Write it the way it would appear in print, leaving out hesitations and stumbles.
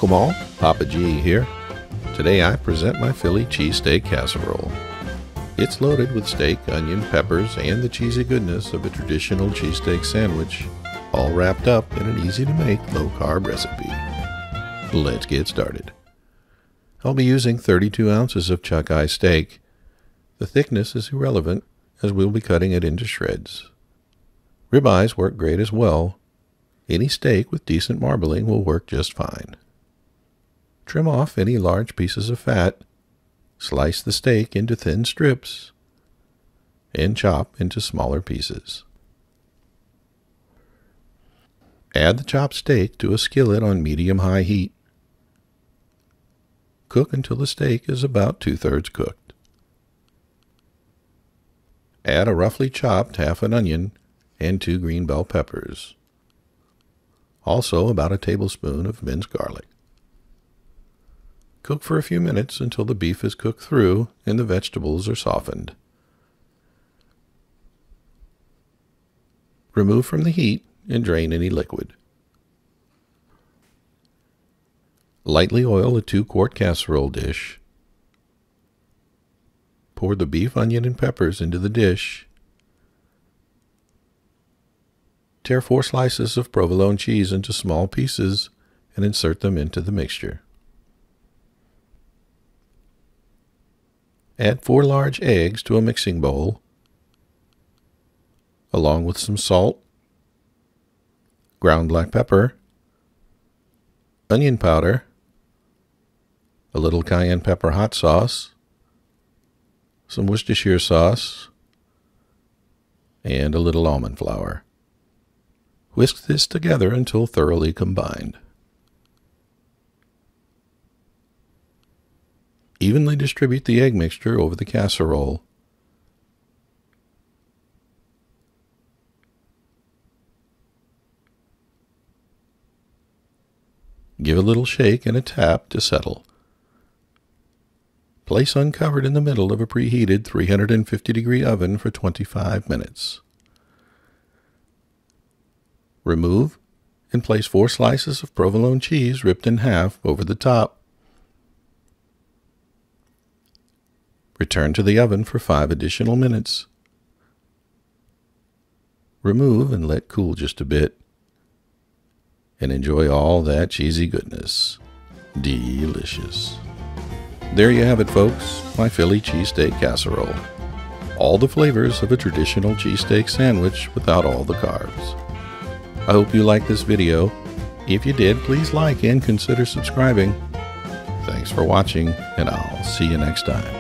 Welcome all, Papa G here. Today I present my Philly Cheese Steak Casserole. It's loaded with steak, onion, peppers, and the cheesy goodness of a traditional cheesesteak sandwich, all wrapped up in an easy-to-make low-carb recipe. Let's get started. I'll be using 32 ounces of chuck-eye steak. The thickness is irrelevant, as we'll be cutting it into shreds. Ribeyes work great as well. Any steak with decent marbling will work just fine. Trim off any large pieces of fat, slice the steak into thin strips, and chop into smaller pieces. Add the chopped steak to a skillet on medium-high heat. Cook until the steak is about 2/3 cooked. Add a roughly chopped half an onion and 2 green bell peppers. Also about a tablespoon of minced garlic. Cook for a few minutes until the beef is cooked through and the vegetables are softened. Remove from the heat and drain any liquid. Lightly oil a 2-quart casserole dish. Pour the beef, onion, and peppers into the dish. Tear 4 slices of provolone cheese into small pieces and insert them into the mixture. Add 4 large eggs to a mixing bowl, along with some salt, ground black pepper, onion powder, a little cayenne pepper hot sauce, some Worcestershire sauce, and a little almond flour. Whisk this together until thoroughly combined. Evenly distribute the egg mixture over the casserole. Give a little shake and a tap to settle. Place uncovered in the middle of a preheated 350-degree oven for 25 minutes. Remove and place 4 slices of provolone cheese ripped in half over the top. Return to the oven for 5 additional minutes. Remove and let cool just a bit. And enjoy all that cheesy goodness. Delicious. There you have it, folks, my Philly Cheese Steak Casserole. All the flavors of a traditional cheesesteak sandwich without all the carbs. I hope you liked this video. If you did, please like and consider subscribing. Thanks for watching, and I'll see you next time.